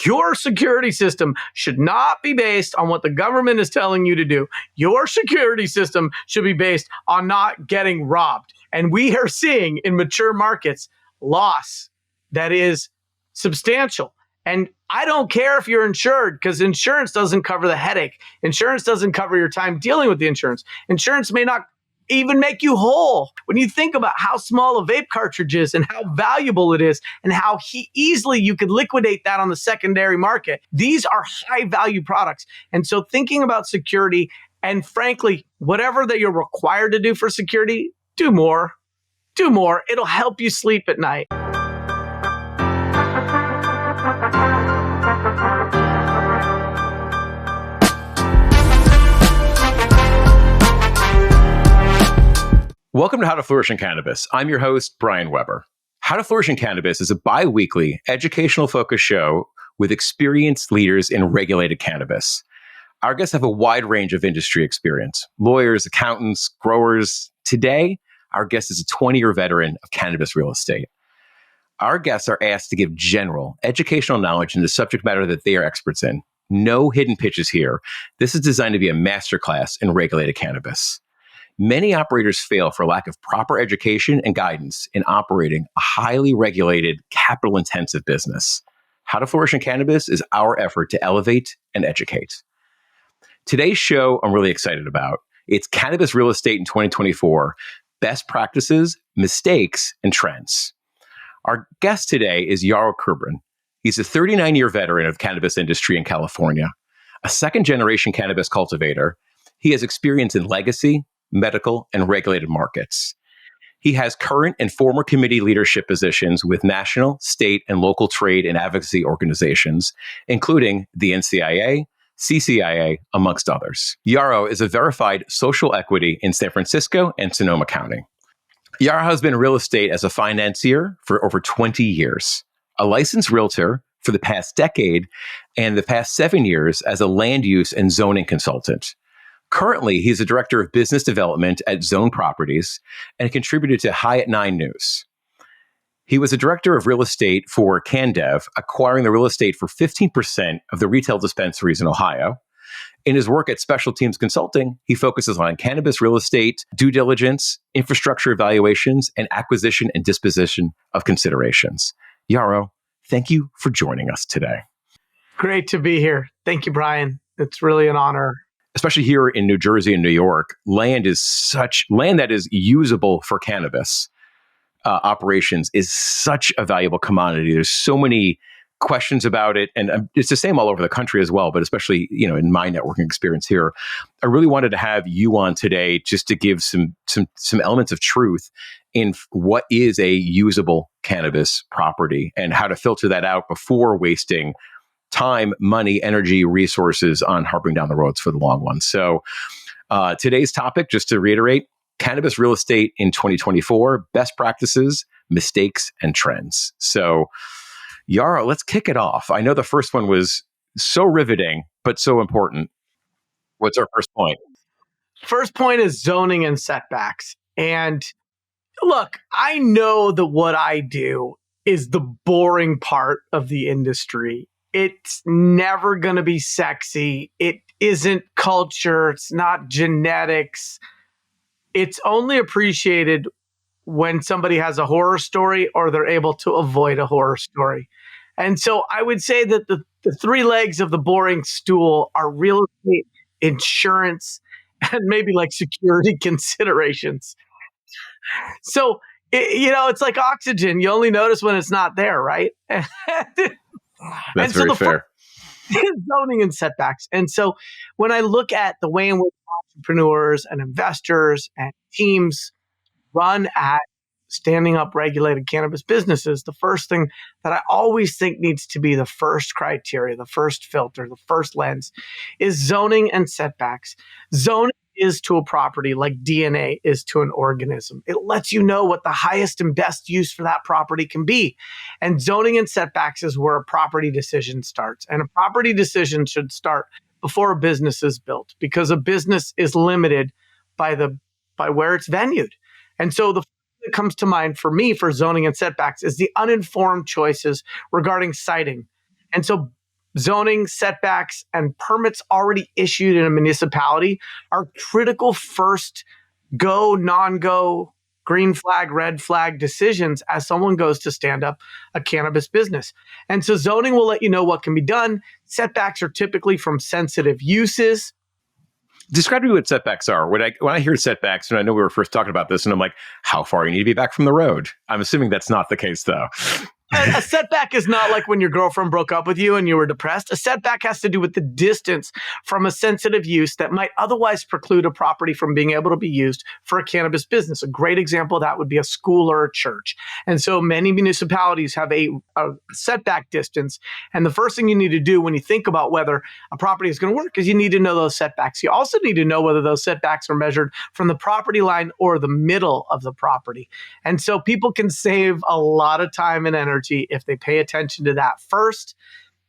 Your security system should not be based on what the government is telling you to do. Your security system should be based on not getting robbed. And we are seeing in mature markets loss that is substantial. And I don't care if you're insured, because insurance doesn't cover the headache. Insurance doesn't cover your time dealing with the insurance. Insurance may not even make you whole. When you think about how small a vape cartridge is and how valuable it is and how easily you could liquidate that on the secondary market, these are high value products. And so thinking about security, and frankly, whatever that you're required to do for security, do more. Do more. It'll help you sleep at night. Welcome to How to Flourish in Cannabis. I'm your host, Brian Weber. How to Flourish in Cannabis is a bi-weekly educational focused show with experienced leaders in regulated cannabis. Our guests have a wide range of industry experience: lawyers, accountants, growers. Today, our guest is a 20-year veteran of cannabis real estate. Our guests are asked to give general educational knowledge in the subject matter that they are experts in. No hidden pitches here. This is designed to be a masterclass in regulated cannabis. Many operators fail for lack of proper education and guidance in operating a highly regulated, capital-intensive business. How to Flourish in Cannabis is our effort to elevate and educate. Today's show I'm really excited about. It's Cannabis Real Estate in 2024, Best Practices, Mistakes, and Trends. Our guest today is Yarrow Kubrin. He's a 39-year veteran of the cannabis industry in California, a second-generation cannabis cultivator. He has experience in legacy, medical, and regulated markets. He has current and former committee leadership positions with national, state, and local trade and advocacy organizations, including the NCIA, CCIA, amongst others. Yarrow is a verified social equity in San Francisco and Sonoma County. Yarrow has been in real estate as a financier for over 20 years, a licensed realtor for the past decade, and the past 7 years as a land use and zoning consultant. Currently, he's a director of business development at Zone Properties and contributed to High at 9 News. He was a director of real estate for CanDev, acquiring the real estate for 15% of the retail dispensaries in Ohio. In his work at Special Teams Consulting, he focuses on cannabis real estate, due diligence, infrastructure evaluations, and acquisition and disposition of considerations. Yarrow, thank you for joining us today. Great to be here. Thank you, Brian. It's really an honor. Especially here in New Jersey and New York, land that is usable for cannabis operations is such a valuable commodity. There's so many questions about it, and it's the same all over the country as well, but especially, in my networking experience here. I really wanted to have you on today just to give some elements of truth in what is a usable cannabis property and how to filter that out before wasting time, money, energy, resources on harping down the roads for the long one. So today's topic, just to reiterate, cannabis real estate in 2024, best practices, mistakes, and trends. So Yarrow, let's kick it off. I know the first one was so riveting, but so important. What's our first point? First point is zoning and setbacks. And look, I know that what I do is the boring part of the industry. It's never going to be sexy. It isn't culture. It's not genetics. It's only appreciated when somebody has a horror story or they're able to avoid a horror story. And so I would say that the three legs of the boring stool are real estate, insurance, and maybe like security considerations. So, it's like oxygen. You only notice when it's not there, right? That's very fair. Zoning and setbacks. And so when I look at the way in which entrepreneurs and investors and teams run at standing up regulated cannabis businesses, the first thing that I always think needs to be the first criteria, the first filter, the first lens is zoning and setbacks. Zoning is to a property like DNA is to an organism. It lets you know what the highest and best use for that property can be. And zoning and setbacks is where a property decision starts. And a property decision should start before a business is built, because a business is limited by where it's venued. And so the that comes to mind for me for zoning and setbacks is the uninformed choices regarding siting. And so zoning, setbacks, and permits already issued in a municipality are critical first go, non-go, green flag, red flag decisions as someone goes to stand up a cannabis business. And so zoning will let you know what can be done. Setbacks are typically from sensitive uses. Describe to me what setbacks are. When I hear setbacks, and I know we were first talking about this, and I'm like, how far you need to be back from the road? I'm assuming that's not the case, though. A setback is not like when your girlfriend broke up with you and you were depressed. A setback has to do with the distance from a sensitive use that might otherwise preclude a property from being able to be used for a cannabis business. A great example of that would be a school or a church. And so many municipalities have a setback distance. And the first thing you need to do when you think about whether a property is going to work is you need to know those setbacks. You also need to know whether those setbacks are measured from the property line or the middle of the property. And so people can save a lot of time and energy if they pay attention to that first.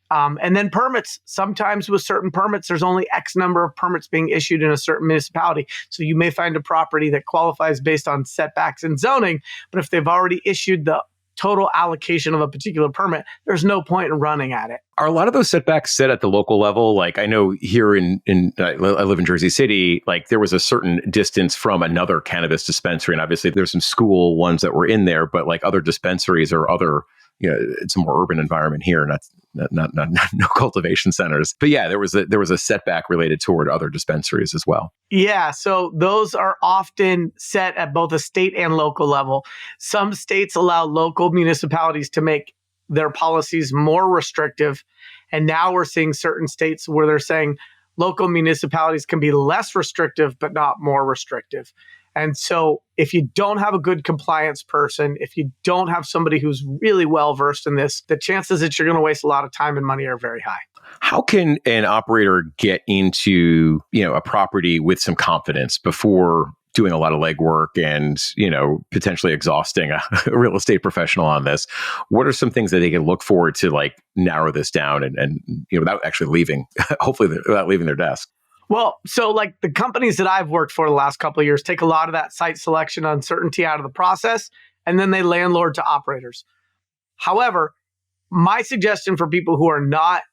And then permits. Sometimes with certain permits, there's only X number of permits being issued in a certain municipality. So you may find a property that qualifies based on setbacks and zoning, but if they've already issued the total allocation of a particular permit, there's no point in running at it. Are a lot of those setbacks set at the local level? Like I know here I live in Jersey City, like there was a certain distance from another cannabis dispensary. And obviously there's some school ones that were in there, but like other dispensaries or other, it's a more urban environment here, not no cultivation centers. But yeah, there was a setback related toward other dispensaries as well. Yeah, so those are often set at both a state and local level. Some states allow local municipalities to make their policies more restrictive. And now we're seeing certain states where they're saying local municipalities can be less restrictive, but not more restrictive. And so if you don't have a good compliance person, if you don't have somebody who's really well versed in this, the chances that you're going to waste a lot of time and money are very high. How can an operator get into, a property with some confidence before doing a lot of legwork and, potentially exhausting a real estate professional on this? What are some things that they can look for to like narrow this down and without actually leaving, hopefully without leaving their desk? Well, so like the companies that I've worked for the last couple of years take a lot of that site selection uncertainty out of the process, and then they landlord to operators. However, my suggestion for people who are not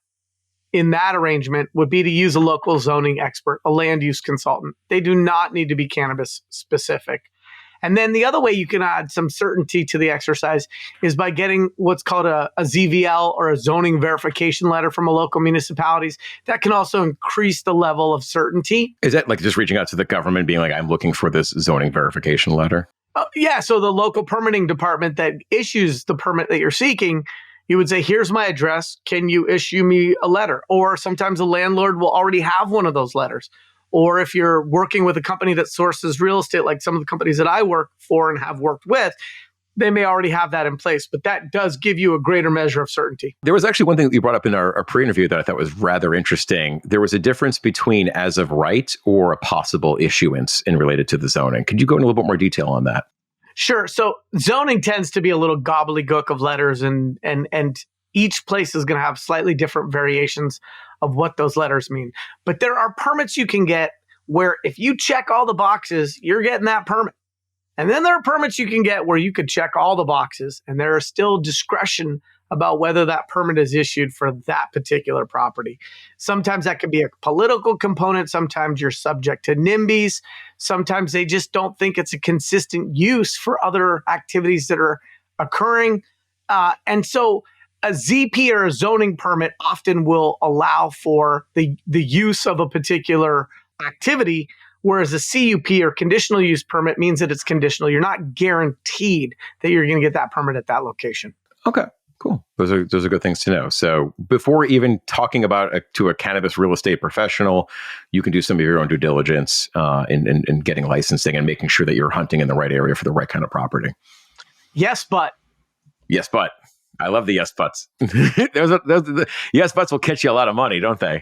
in that arrangement would be to use a local zoning expert, a land use consultant. They do not need to be cannabis specific. And then the other way you can add some certainty to the exercise is by getting what's called a ZVL or a zoning verification letter from a local municipalities. That can also increase the level of certainty. Is that like just reaching out to the government being like, I'm looking for this zoning verification letter? Yeah. So the local permitting department that issues the permit that you're seeking, you would say, here's my address. Can you issue me a letter? Or sometimes a landlord will already have one of those letters. Or if you're working with a company that sources real estate, like some of the companies that I work for and have worked with, they may already have that in place. But that does give you a greater measure of certainty. There was actually one thing that you brought up in our pre-interview that I thought was rather interesting. There was a difference between as of right or a possible issuance in related to the zoning. Could you go into a little bit more detail on that? Sure. So zoning tends to be a little gobbledygook of letters, and each place is going to have slightly different variations of what those letters mean. But there are permits you can get where if you check all the boxes, you're getting that permit. And then there are permits you can get where you could check all the boxes and there is still discretion about whether that permit is issued for that particular property. Sometimes that can be a political component. Sometimes you're subject to NIMBYs. Sometimes they just don't think it's a consistent use for other activities that are occurring. And so a ZP or a zoning permit often will allow for the use of a particular activity, whereas a CUP or conditional use permit means that it's conditional. You're not guaranteed that you're going to get that permit at that location. Okay, cool. Those are good things to know. So before even talking about to a cannabis real estate professional, you can do some of your own due diligence in getting licensing and making sure that you're hunting in the right area for the right kind of property. Yes, but. Yes, but. I love the yes buts. The yes buts will catch you a lot of money, don't they?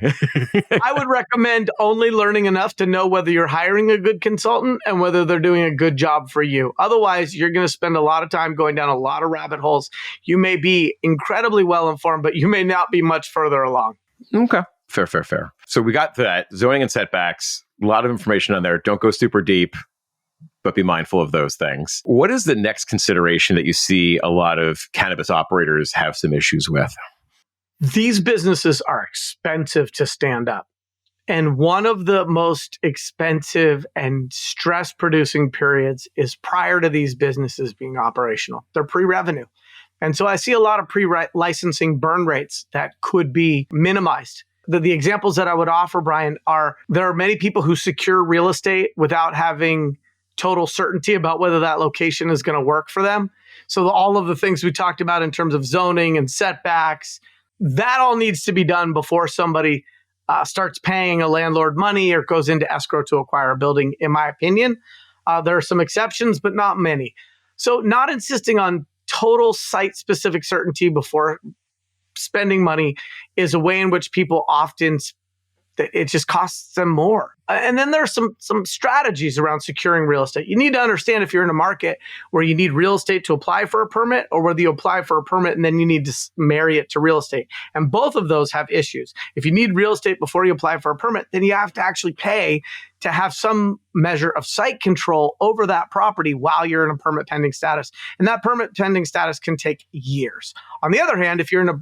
I would recommend only learning enough to know whether you're hiring a good consultant and whether they're doing a good job for you. Otherwise, you're going to spend a lot of time going down a lot of rabbit holes. You may be incredibly well informed, but you may not be much further along. Okay. Fair. So we got that. Zoning and setbacks. A lot of information on there. Don't go super deep, but be mindful of those things. What is the next consideration that you see a lot of cannabis operators have some issues with? These businesses are expensive to stand up. And one of the most expensive and stress producing periods is prior to these businesses being operational. They're pre-revenue. And so I see a lot of pre-licensing burn rates that could be minimized. The examples that I would offer, Brian, are there are many people who secure real estate without having total certainty about whether that location is going to work for them. So all of the things we talked about in terms of zoning and setbacks, that all needs to be done before somebody starts paying a landlord money or goes into escrow to acquire a building, in my opinion. There are some exceptions, but not many. So not insisting on total site-specific certainty before spending money is a way in which people often, it just costs them more. And then there are some strategies around securing real estate. You need to understand if you're in a market where you need real estate to apply for a permit, or whether you apply for a permit and then you need to marry it to real estate. And both of those have issues. If you need real estate before you apply for a permit, then you have to actually pay to have some measure of site control over that property while you're in a permit pending status. And that permit pending status can take years. On the other hand, if you're in a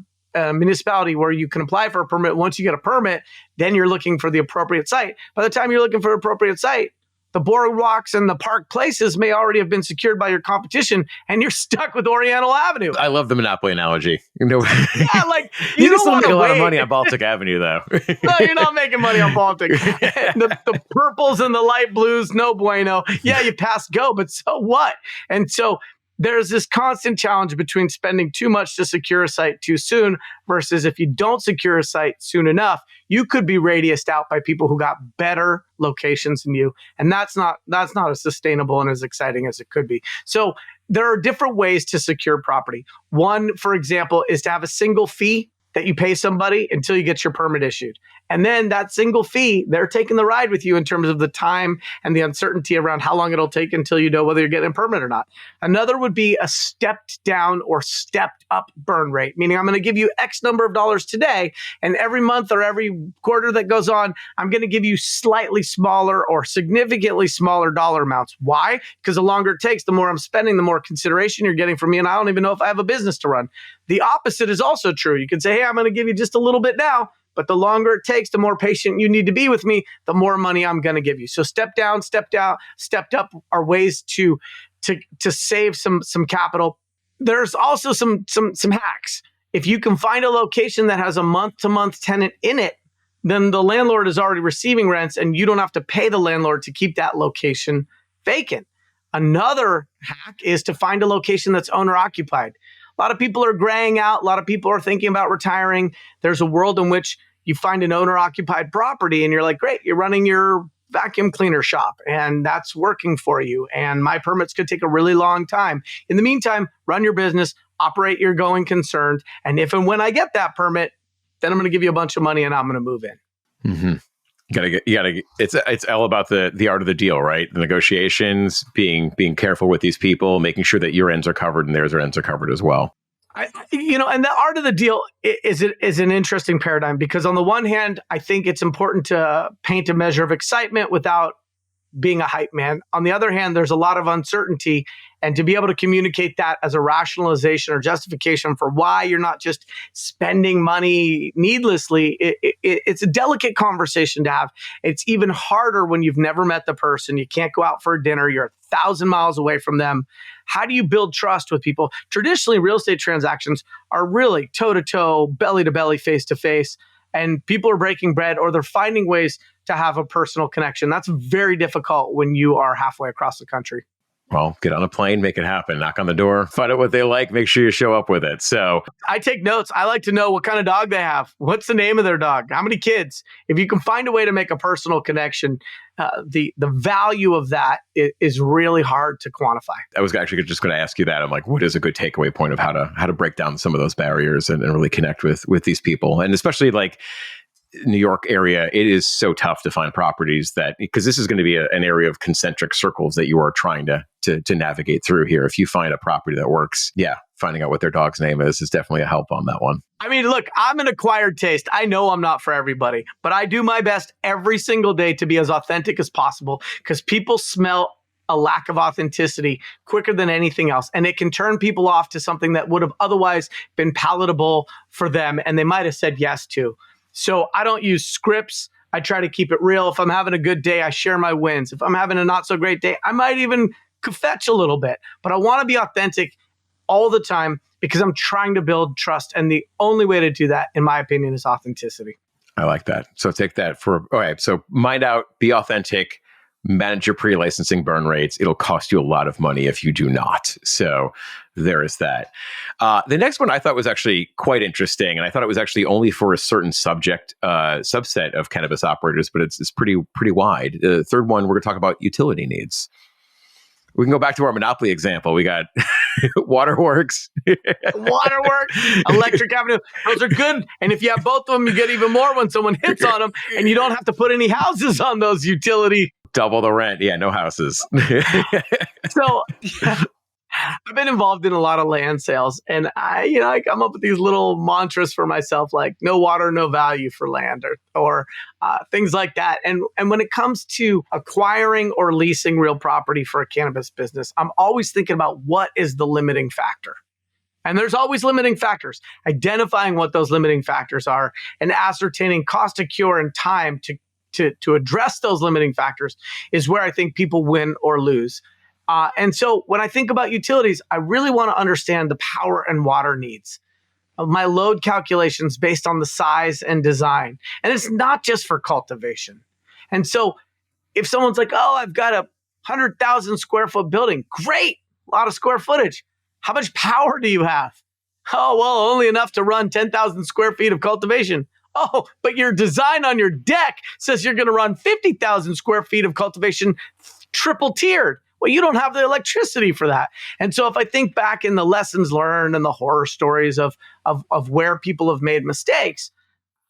municipality where you can apply for a permit, once you get a permit, then you're looking for the appropriate site. By the time you're looking for an appropriate site, the boardwalks and the park places may already have been secured by your competition, and you're stuck with Oriental Avenue. I love the Monopoly analogy. Yeah, like you don't want to make a lot of money on Baltic Avenue, though. No, you're not making money on Baltic. The purples and the light blues, no bueno. Yeah, you pass go, but so what? And so there's this constant challenge between spending too much to secure a site too soon versus if you don't secure a site soon enough, you could be radiused out by people who got better locations than you. And that's not as sustainable and as exciting as it could be. So there are different ways to secure property. One, for example, is to have a single fee that you pay somebody until you get your permit issued. And then that single fee, they're taking the ride with you in terms of the time and the uncertainty around how long it'll take until you know whether you're getting a permit or not. Another would be a stepped down or stepped up burn rate, meaning I'm going to give you X number of dollars today, and every month or every quarter that goes on, I'm going to give you slightly smaller or significantly smaller dollar amounts. Why? Because the longer it takes, the more I'm spending, the more consideration you're getting from me, and I don't even know if I have a business to run. The opposite is also true. You can say, hey, I'm going to give you just a little bit now, but the longer it takes, the more patient you need to be with me, the more money I'm going to give you. So step down, stepped up are ways to save some capital. There's also some hacks. If you can find a location that has a month-to-month tenant in it, then the landlord is already receiving rents and you don't have to pay the landlord to keep that location vacant. Another hack is to find a location that's owner-occupied. A lot of people are graying out. A lot of people are thinking about retiring. There's a world in which you find an owner-occupied property and you're like, great, you're running your vacuum cleaner shop and that's working for you. And my permits could take a really long time. In the meantime, run your business, operate your going concern. And if and when I get that permit, then I'm going to give you a bunch of money and I'm going to move in. Mm-hmm. It's all about the art of the deal, right? The negotiations, being careful with these people, making sure that your ends are covered and theirs ends are covered as well. And the art of the deal is an interesting paradigm because on the one hand, I think it's important to paint a measure of excitement without being a hype man. On the other hand, there's a lot of uncertainty, and to be able to communicate that as a rationalization or justification for why you're not just spending money needlessly, it's a delicate conversation to have. It's even harder when you've never met the person. You can't go out for a dinner. You're 1,000 miles away from them. How do you build trust with people? Traditionally, real estate transactions are really toe-to-toe, belly-to-belly, face-to-face, and people are breaking bread or they're finding ways to have a personal connection. That's very difficult when you are halfway across the country. Well, get on a plane, make it happen, knock on the door, find out what they like, make sure you show up with it. So I take notes. I like to know what kind of dog they have. What's the name of their dog? How many kids? If you can find a way to make a personal connection, the value of that is really hard to quantify. I was actually just going to ask you that. I'm like, what is a good takeaway point of how to break down some of those barriers and really connect with these people? And especially like New York area, it is so tough to find properties that, because this is going to be an area of concentric circles that you are trying to navigate through here. If you find a property that works, finding out what their dog's name is definitely a help on that one. I mean, look, I'm an acquired taste. I know I'm not for everybody, but I do my best every single day to be as authentic as possible because people smell a lack of authenticity quicker than anything else. And it can turn people off to something that would have otherwise been palatable for them and they might have said yes to. So I don't use scripts. I try to keep it real. If I'm having a good day, I share my wins. If I'm having a not so great day, I might even fetch a little bit. But I want to be authentic all the time because I'm trying to build trust. And the only way to do that, in my opinion, is authenticity. I like that. So take that for, all right. So mind out, be authentic, manage your pre-licensing burn rates. It'll cost you a lot of money if you do not. So there is that. The next one I thought was actually quite interesting. And I thought it was actually only for a certain subset of cannabis operators, but it's pretty wide. The third one, we're going to talk about utility needs. We can go back to our Monopoly example. We got Waterworks. Waterworks, Electric Avenue. Those are good. And if you have both of them, you get even more when someone hits on them. And you don't have to put any houses on those utility. Double the rent. Yeah, no houses. So I've been involved in a lot of land sales. And I come up with these little mantras for myself, like no water, no value for land or things like that. And when it comes to acquiring or leasing real property for a cannabis business, I'm always thinking about what is the limiting factor. And there's always limiting factors. Identifying what those limiting factors are and ascertaining cost to cure and time to address those limiting factors is where I think people win or lose. And so when I think about utilities, I really want to understand the power and water needs of my load calculations based on the size and design. And it's not just for cultivation. And so if someone's like, oh, I've got a 100,000 square foot building, great, a lot of square footage. How much power do you have? Oh, well, only enough to run 10,000 square feet of cultivation. Oh, but your design on your deck says you're going to run 50,000 square feet of cultivation triple tiered. Well, you don't have the electricity for that. And so if I think back in the lessons learned and the horror stories of where people have made mistakes,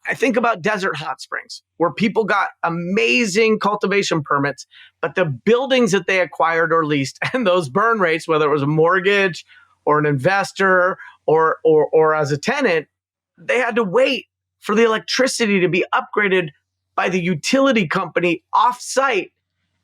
I think about desert hot springs where people got amazing cultivation permits, but the buildings that they acquired or leased and those burn rates, whether it was a mortgage or an investor or as a tenant, they had to wait for the electricity to be upgraded by the utility company off-site.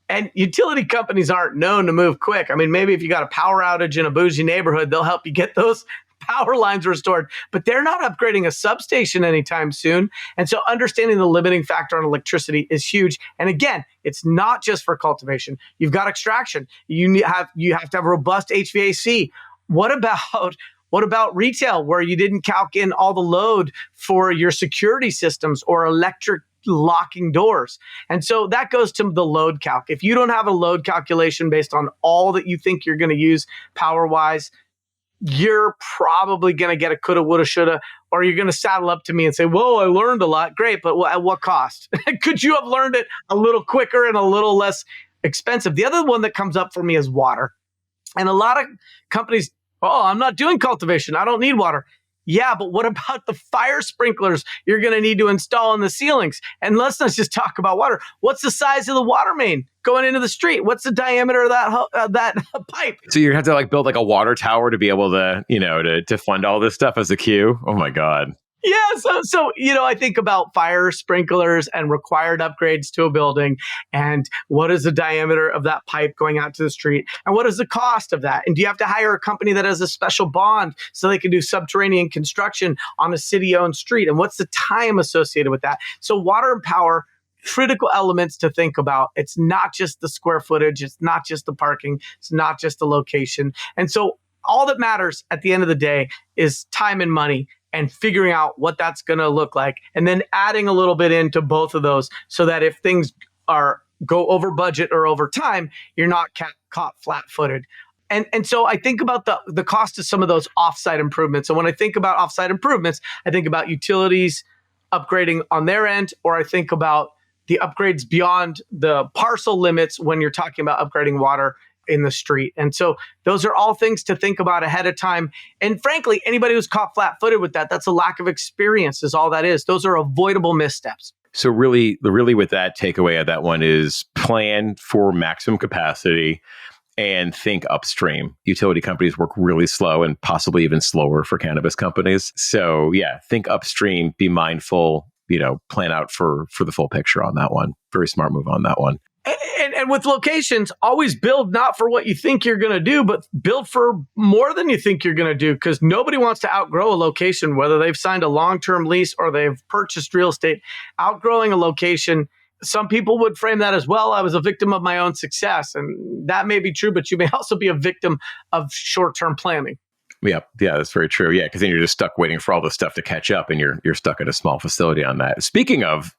And utility companies aren't known to move quick. I mean, maybe if you got a power outage in a bougie neighborhood, they'll help you get those power lines restored, but they're not upgrading a substation anytime soon. And so understanding the limiting factor on electricity is huge. And again, it's not just for cultivation. You've got extraction. You have to have robust HVAC. What about retail where you didn't calc in all the load for your security systems or electric locking doors? And so that goes to the load calc. If you don't have a load calculation based on all that you think you're going to use power-wise, you're probably going to get a coulda, woulda, shoulda, or you're going to saddle up to me and say, whoa, I learned a lot. Great, but at what cost? Could you have learned it a little quicker and a little less expensive? The other one that comes up for me is water. And a lot of companies, oh, I'm not doing cultivation. I don't need water. Yeah, but what about the fire sprinklers you're going to need to install in the ceilings? And let's not just talk about water. What's the size of the water main going into the street? What's the diameter of that pipe? So you have to build a water tower to be able to, to fund all this stuff as a queue. Oh my God. Yeah, so I think about fire sprinklers and required upgrades to a building, and what is the diameter of that pipe going out to the street, and what is the cost of that? And do you have to hire a company that has a special bond so they can do subterranean construction on a city-owned street? And what's the time associated with that? So water and power, critical elements to think about. It's not just the square footage. It's not just the parking. It's not just the location. And so all that matters at the end of the day is time and money, and figuring out what that's going to look like, and then adding a little bit into both of those so that if things go over budget or over time, you're not caught flat-footed. And so I think about the cost of some of those offsite improvements. And when I think about offsite improvements, I think about utilities upgrading on their end, or I think about the upgrades beyond the parcel limits when you're talking about upgrading water in the street. And so those are all things to think about ahead of time. And frankly, anybody who's caught flat-footed with that's a lack of experience is all that is. Those are avoidable missteps. So really with that takeaway of that one is plan for maximum capacity and think upstream. Utility companies work really slow and possibly even slower for cannabis companies. So yeah, think upstream, be mindful, plan out for the full picture on that one. Very smart move on that one. And with locations, always build not for what you think you're going to do, but build for more than you think you're going to do, because nobody wants to outgrow a location, whether they've signed a long-term lease or they've purchased real estate. Outgrowing a location, some people would frame that as, well, I was a victim of my own success. And that may be true, but you may also be a victim of short-term planning. Yeah, that's very true. Yeah, because then you're just stuck waiting for all the stuff to catch up, and you're stuck at a small facility on that. Speaking of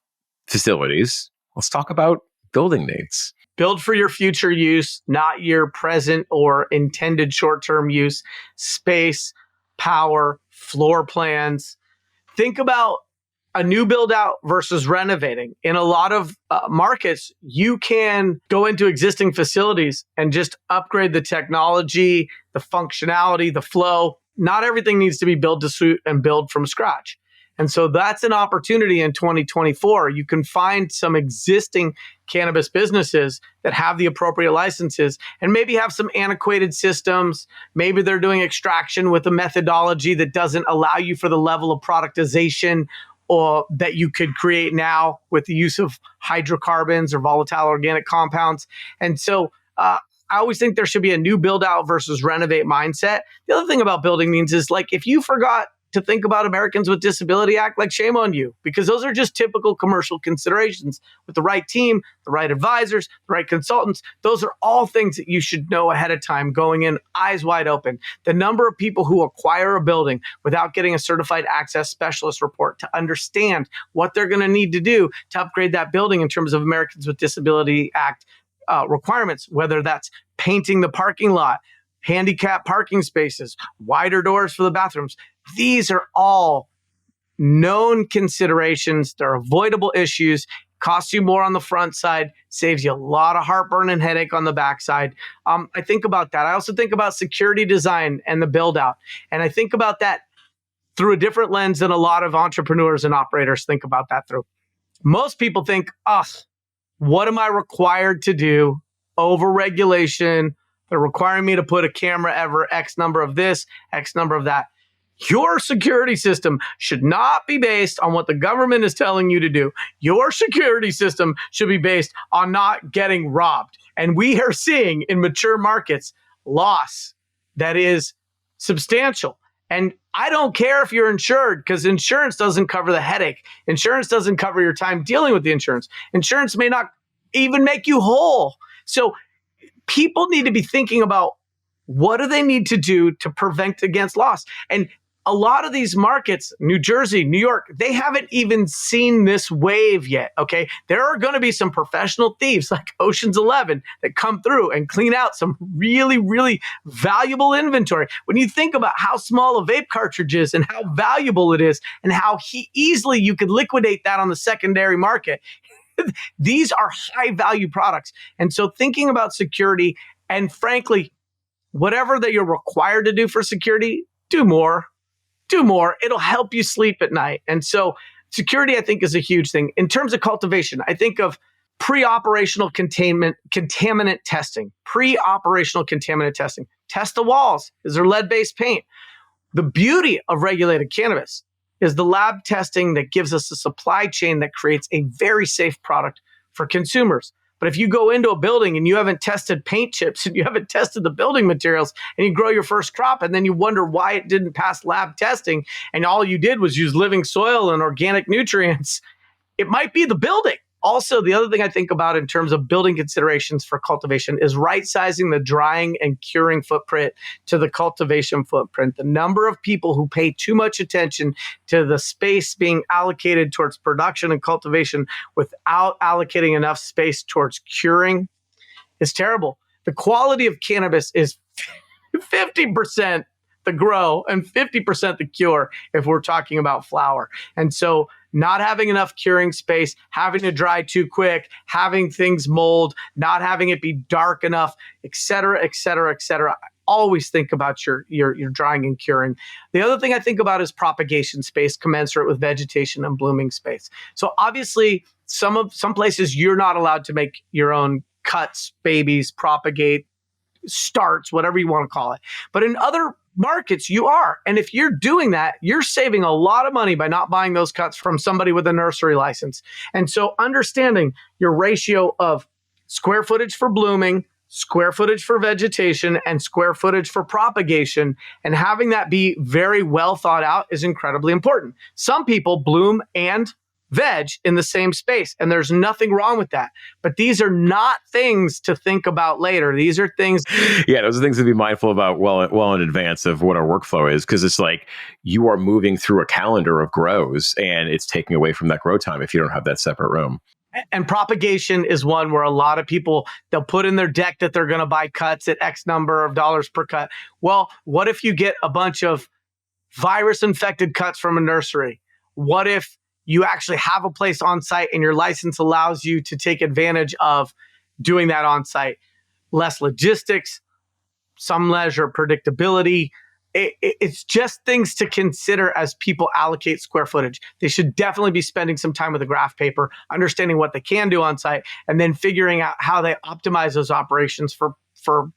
facilities, let's talk about building needs. Build for your future use, not your present or intended short-term use. Space, power, floor plans. Think about a new build out versus renovating. In a lot of markets, you can go into existing facilities and just upgrade the technology, the functionality, the flow. Not everything needs to be built to suit and build from scratch. And so that's an opportunity in 2024. You can find some existing cannabis businesses that have the appropriate licenses and maybe have some antiquated systems. Maybe they're doing extraction with a methodology that doesn't allow you for the level of productization or that you could create now with the use of hydrocarbons or volatile organic compounds. And so I always think there should be a new build out versus renovate mindset. The other thing about building needs is, like, if you forgot to think about Americans with Disability Act, like, shame on you, because those are just typical commercial considerations. With the right team, the right advisors, the right consultants, those are all things that you should know ahead of time, going in eyes wide open. The number of people who acquire a building without getting a certified access specialist report to understand what they're going to need to do to upgrade that building in terms of Americans with Disability Act requirements, whether that's painting the parking lot, handicap parking spaces, wider doors for the bathrooms. These are all known considerations. They're avoidable issues. Costs you more on the front side, saves you a lot of heartburn and headache on the backside. I think about that. I also think about security design and the build out. And I think about that through a different lens than a lot of entrepreneurs and operators think about that through. Most people think, what am I required to do? Over-regulation. They're requiring me to put a camera ever X number of this, X number of that. Your security system should not be based on what the government is telling you to do. Your security system should be based on not getting robbed. And we are seeing in mature markets loss that is substantial. And I don't care if you're insured, because insurance doesn't cover the headache. Insurance doesn't cover your time dealing with the insurance. Insurance may not even make you whole. So people need to be thinking about, what do they need to do to prevent against loss? And a lot of these markets, New Jersey, New York, they haven't even seen this wave yet, okay? There are going to be some professional thieves like Ocean's 11 that come through and clean out some really, really valuable inventory. When you think about how small a vape cartridge is and how valuable it is and how easily you could liquidate that on the secondary market, these are high value products. And so thinking about security, and frankly, whatever that you're required to do for security, do more. It'll help you sleep at night. And so security, I think, is a huge thing. In terms of cultivation, I think of pre-operational contaminant testing. Pre-operational contaminant testing. Test the walls. Is there lead-based paint? The beauty of regulated cannabis is the lab testing that gives us a supply chain that creates a very safe product for consumers. But if you go into a building and you haven't tested paint chips and you haven't tested the building materials, and you grow your first crop and then you wonder why it didn't pass lab testing and all you did was use living soil and organic nutrients, it might be the building. Also, the other thing I think about in terms of building considerations for cultivation is right-sizing the drying and curing footprint to the cultivation footprint. The number of people who pay too much attention to the space being allocated towards production and cultivation without allocating enough space towards curing is terrible. The quality of cannabis is 50% the grow and 50% the cure if we're talking about flower. And so not having enough curing space, having to dry too quick, having things mold, not having it be dark enough, et cetera, et cetera, et cetera. Always think about your drying and curing. The other thing I think about is propagation space commensurate with vegetation and blooming space. So obviously some places you're not allowed to make your own cuts, babies, propagate, starts, whatever you want to call it. But in other markets, you are. And if you're doing that, you're saving a lot of money by not buying those cuts from somebody with a nursery license. And so understanding your ratio of square footage for blooming, square footage for vegetation, and square footage for propagation. And having that be very well thought out is incredibly important. Some people bloom and veg in the same space, and there's nothing wrong with that. But these are not things to think about later. These are things. Yeah, those are things to be mindful about well in advance of what our workflow is, because it's like you are moving through a calendar of grows, and it's taking away from that grow time if you don't have that separate room. And propagation is one where a lot of people, they'll put in their deck that they're going to buy cuts at X number of dollars per cut. Well, what if you get a bunch of virus-infected cuts from a nursery? What if you actually have a place on site and your license allows you to take advantage of doing that on site? Less logistics, some leisure predictability. It's just things to consider as people allocate square footage. They should definitely be spending some time with a graph paper, understanding what they can do on site, and then figuring out how they optimize those operations for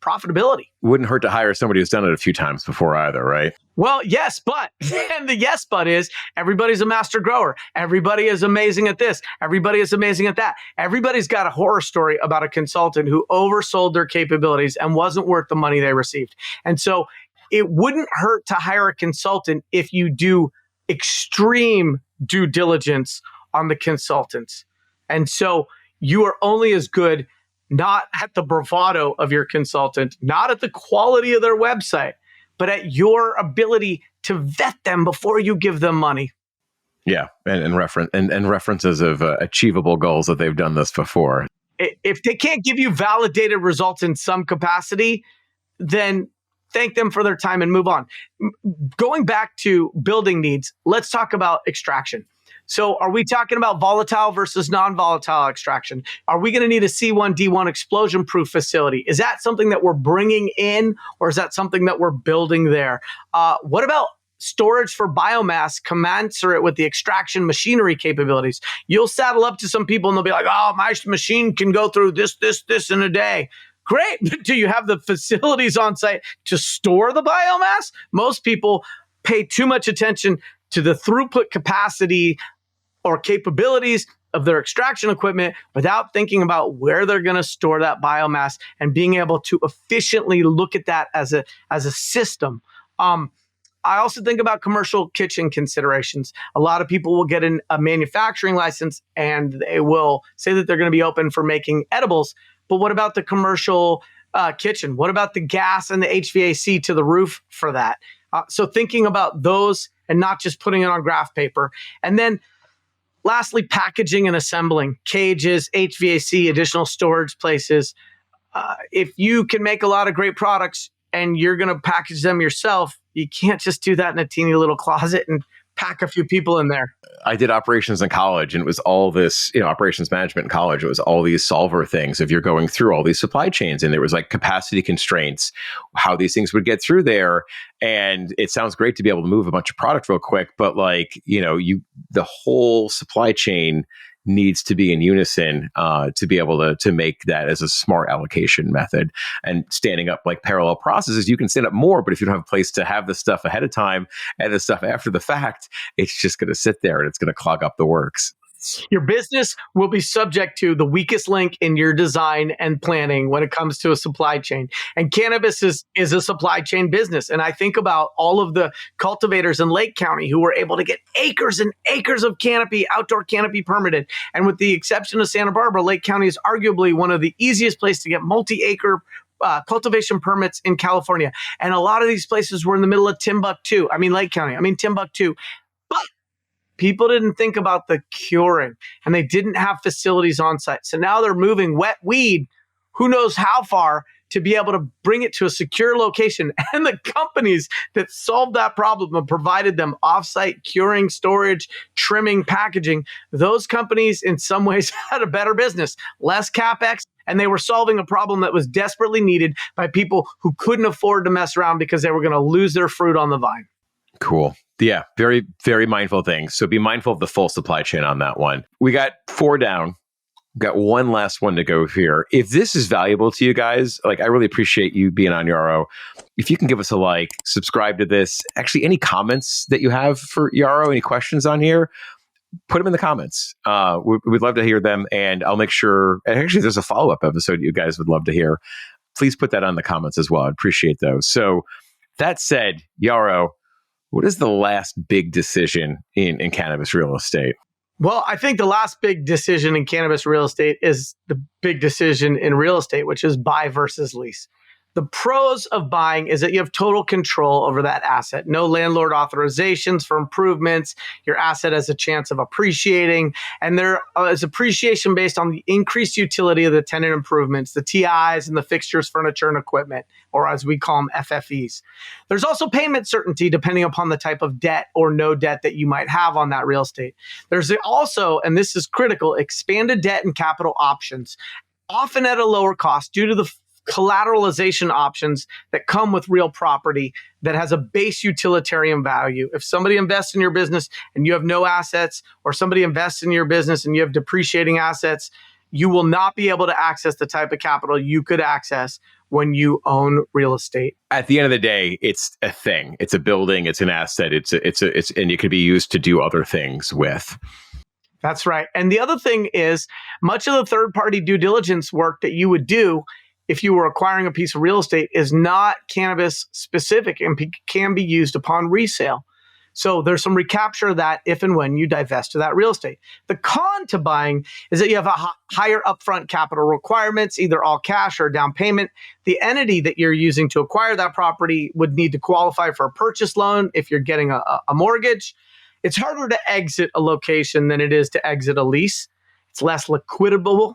profitability. Wouldn't hurt to hire somebody who's done it a few times before either, right? Well, yes, but, and the yes, but is everybody's a master grower. Everybody is amazing at this. Everybody is amazing at that. Everybody's got a horror story about a consultant who oversold their capabilities and wasn't worth the money they received. And so it wouldn't hurt to hire a consultant if you do extreme due diligence on the consultants. And so you are only as good not at the bravado of your consultant, not at the quality of their website, but at your ability to vet them before you give them money. Yeah, and references of achievable goals that they've done this before. If they can't give you validated results in some capacity, then thank them for their time and move on. Going back to building needs, let's talk about extraction. So are we talking about volatile versus non-volatile extraction? Are we going to need a C1, D1 explosion-proof facility? Is that something that we're bringing in, or is that something that we're building there? What about storage for biomass commensurate with the extraction machinery capabilities? You'll saddle up to some people and they'll be like, oh, my machine can go through this in a day. Great. Do you have the facilities on site to store the biomass? Most people pay too much attention to the throughput capacity or capabilities of their extraction equipment without thinking about where they're going to store that biomass and being able to efficiently look at that as a system. I also think about commercial kitchen considerations. A lot of people will get a manufacturing license and they will say that they're going to be open for making edibles. But what about the commercial kitchen? What about the gas and the HVAC to the roof for that? So thinking about those and not just putting it on graph paper. And then lastly, packaging and assembling, cages, HVAC, additional storage places. If you can make a lot of great products and you're going to package them yourself, you can't just do that in a teeny little closet and pack a few people in there. I did operations in college, and it was all this, operations management in college. It was all these solver things of you're going through all these supply chains, and there was like capacity constraints, how these things would get through there. And it sounds great to be able to move a bunch of product real quick, but the whole supply chain needs to be in unison to be able to make that as a smart allocation method. And standing up like parallel processes, you can stand up more, but if you don't have a place to have the stuff ahead of time and the stuff after the fact, it's just going to sit there and it's going to clog up the works. Your business will be subject to the weakest link in your design and planning when it comes to a supply chain. And cannabis is a supply chain business. And I think about all of the cultivators in Lake County who were able to get acres and acres of canopy, outdoor canopy permitted. And with the exception of Santa Barbara, Lake County is arguably one of the easiest places to get multi-acre cultivation permits in California. And a lot of these places were in the middle of Lake County, Timbuktu. But people didn't think about the curing, and they didn't have facilities on site. So now they're moving wet weed, who knows how far, to be able to bring it to a secure location. And the companies that solved that problem and provided them offsite curing, storage, trimming, packaging, those companies in some ways had a better business, less CapEx, and they were solving a problem that was desperately needed by people who couldn't afford to mess around because they were going to lose their fruit on the vine. Cool. Yeah, very, very mindful things. So be mindful of the full supply chain on that one. We got 4 down. We've got one last one to go here. If this is valuable to you guys, I really appreciate you being on Yarrow. If you can give us a like, subscribe to this. Actually, any comments that you have for Yarrow, any questions on here, put them in the comments. We'd love to hear them, and I'll make sure. And actually, there's a follow-up episode you guys would love to hear. Please put that on the comments as well. I'd appreciate those. So that said, Yarrow, what is the last big decision in cannabis real estate? Well, I think the last big decision in cannabis real estate is the big decision in real estate, which is buy versus lease. The pros of buying is that you have total control over that asset. No landlord authorizations for improvements. Your asset has a chance of appreciating. And there is appreciation based on the increased utility of the tenant improvements, the TIs and the fixtures, furniture, and equipment, or as we call them, FFEs. There's also payment certainty depending upon the type of debt or no debt that you might have on that real estate. There's also, and this is critical, expanded debt and capital options, often at a lower cost due to the collateralization options that come with real property that has a base utilitarian value. If somebody invests in your business and you have no assets, or somebody invests in your business and you have depreciating assets, you will not be able to access the type of capital you could access when you own real estate. At the end of the day, it's a thing. It's a building. It's an asset. It's and it could be used to do other things with. That's right. And the other thing is, much of the third-party due diligence work that you would do if you were acquiring a piece of real estate is not cannabis specific and can be used upon resale. So there's some recapture of that if and when you divest of that real estate. The con to buying is that you have a higher upfront capital requirements, either all cash or a down payment. The entity that you're using to acquire that property would need to qualify for a purchase loan if you're getting a mortgage. It's harder to exit a location than it is to exit a lease. It's less liquidable.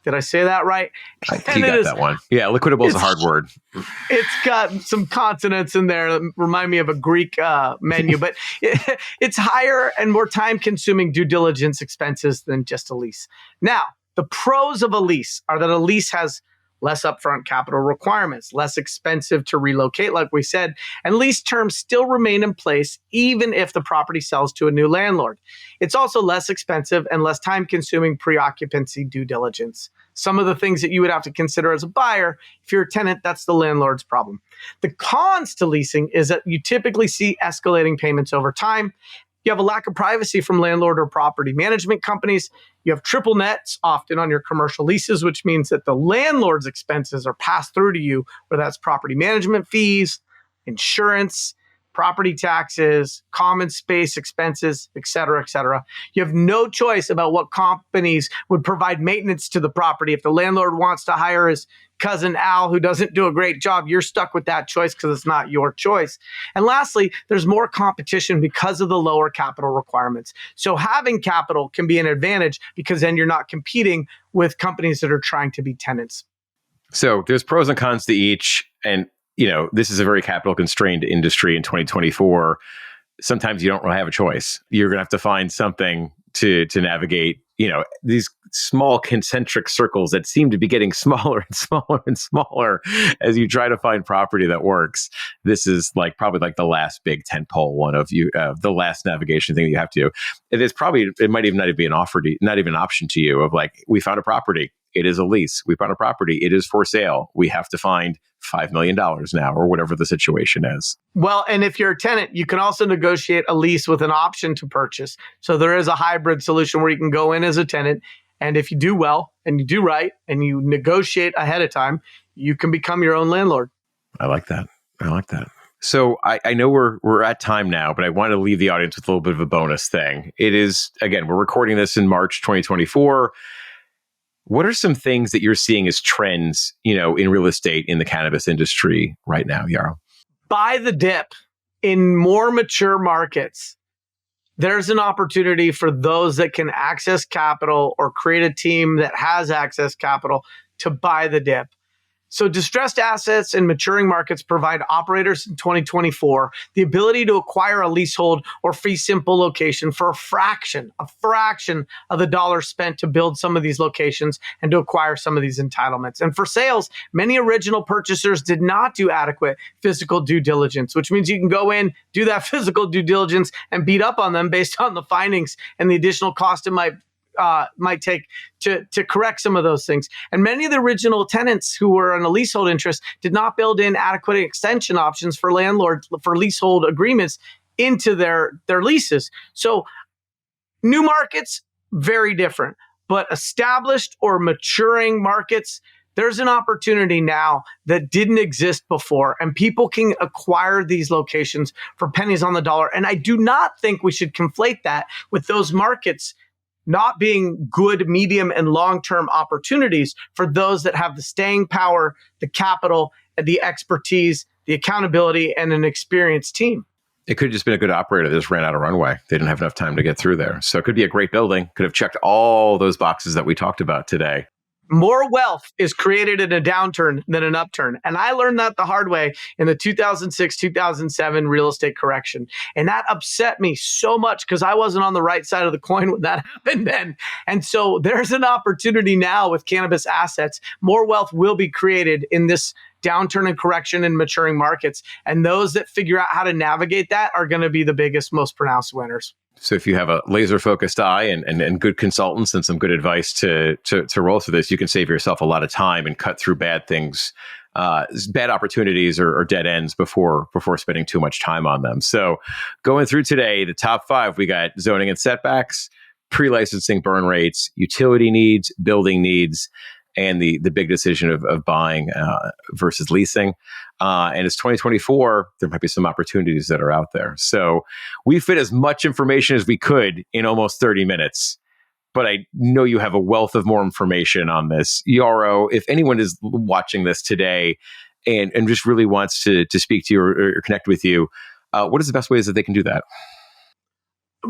Did I say that right? I think you got that one. Yeah, liquidable is a hard word. It's got some consonants in there that remind me of a Greek menu, but it's higher and more time-consuming due diligence expenses than just a lease. Now, the pros of a lease are that a lease has less upfront capital requirements, less expensive to relocate, like we said, and lease terms still remain in place even if the property sells to a new landlord. It's also less expensive and less time-consuming pre-occupancy due diligence. Some of the things that you would have to consider as a buyer, if you're a tenant, that's the landlord's problem. The cons to leasing is that you typically see escalating payments over time. You have a lack of privacy from landlord or property management companies. You have triple nets often on your commercial leases, which means that the landlord's expenses are passed through to you, whether that's property management fees, insurance, property taxes, common space expenses, et cetera, et cetera. You have no choice about what companies would provide maintenance to the property. If the landlord wants to hire his cousin Al, who doesn't do a great job, you're stuck with that choice because it's not your choice. And lastly, there's more competition because of the lower capital requirements. So having capital can be an advantage because then you're not competing with companies that are trying to be tenants. So there's pros and cons to each. And this is a very capital constrained industry in 2024. Sometimes you don't really have a choice. You're going to have to find something to navigate, these small concentric circles that seem to be getting smaller and smaller and smaller as you try to find property that works. This is probably the last big tentpole one of the last navigation thing you have to do. It might even not be not even an option to you of we found a property. It is a lease. We found a property. It is for sale. We have to find $5 million now, or whatever the situation is. Well, and if you're a tenant, you can also negotiate a lease with an option to purchase. So there is a hybrid solution where you can go in as a tenant, and if you do well and you do right and you negotiate ahead of time, you can become your own landlord. I like that. So I know we're at time now, but I want to leave the audience with a little bit of a bonus thing. It is, again, we're recording this in March 2024. What are some things that you're seeing as trends, in real estate in the cannabis industry right now, Yarrow? Buy the dip. In more mature markets, there's an opportunity for those that can access capital or create a team that has access capital to buy the dip. So distressed assets in maturing markets provide operators in 2024 the ability to acquire a leasehold or fee simple location for a fraction of the dollars spent to build some of these locations and to acquire some of these entitlements. And for sales, many original purchasers did not do adequate physical due diligence, which means you can go in, do that physical due diligence and beat up on them based on the findings and the additional cost it might take to correct some of those things. And many of the original tenants who were in a leasehold interest did not build in adequate extension options for landlords for leasehold agreements into their leases. So New markets, very different. But established or maturing markets, there's an opportunity now that didn't exist before, and people can acquire these locations for pennies on the dollar. And I do not think we should conflate that with those markets not being good, medium, and long-term opportunities for those that have the staying power, the capital, the expertise, the accountability, and an experienced team. It could have just been a good operator that just ran out of runway. They didn't have enough time to get through there. So it could be a great building, could have checked all those boxes that we talked about today. More wealth is created in a downturn than an upturn. And I learned that the hard way in the 2006, 2007 real estate correction. And that upset me so much because I wasn't on the right side of the coin when that happened then. And so there's an opportunity now with cannabis assets. More wealth will be created in this downturn and correction in maturing markets. And those that figure out how to navigate that are going to be the biggest, most pronounced winners. So if you have a laser focused eye and good consultants and some good advice to roll through this, you can save yourself a lot of time and cut through bad things, bad opportunities or dead ends before spending too much time on them. So going through today, the top 5, we got zoning and setbacks, pre-licensing burn rates, utility needs, building needs, and the big decision of buying versus leasing. And it's 2024, there might be some opportunities that are out there. So we fit as much information as we could in almost 30 minutes. But I know you have a wealth of more information on this. Yarrow, if anyone is watching this today and just really wants to speak to you or connect with you, what is the best ways that they can do that?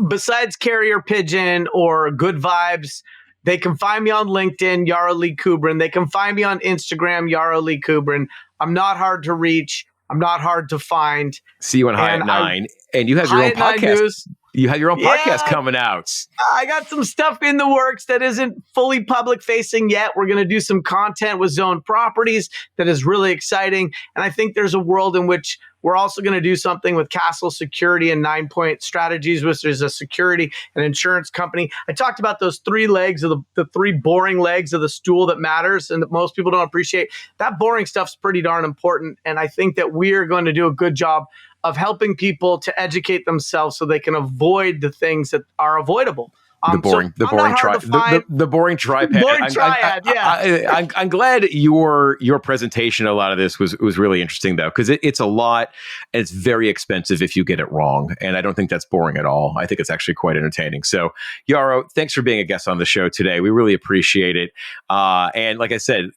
Besides carrier pigeon or good vibes, they can find me on LinkedIn, Yarrow Lee Kubrin. They can find me on Instagram, Yarrow Lee Kubrin. I'm not hard to reach. I'm not hard to find. See you on High at 9. And you have your own podcast. You have your own podcast coming out. I got some stuff in the works that isn't fully public facing yet. We're going to do some content with Zone Properties that is really exciting. And I think there's a world in which we're also going to do something with Castle Security and 9 Point Strategies, which is a security and insurance company. I talked about those 3 legs of the 3 boring legs of the stool that matters and that most people don't appreciate. That boring stuff's pretty darn important. And I think that we're going to do a good job of helping people to educate themselves so they can avoid the things that are avoidable. The boring tripod. Boring triad, yeah. I'm glad your presentation, a lot of this was really interesting though, because it's a lot and it's very expensive if you get it wrong. And I don't think that's boring at all. I think it's actually quite entertaining. So Yarrow, thanks for being a guest on the show today. We really appreciate it. And like I said,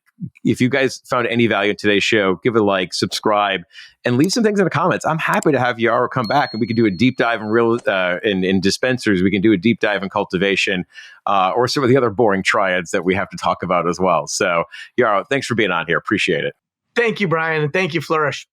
if you guys found any value in today's show, give it a like, subscribe, and leave some things in the comments. I'm happy to have Yarrow come back and we can do a deep dive in dispensaries. We can do a deep dive in cultivation or some of the other boring triads that we have to talk about as well. So Yarrow, thanks for being on here. Appreciate it. Thank you, Brian. And thank you, Flourish.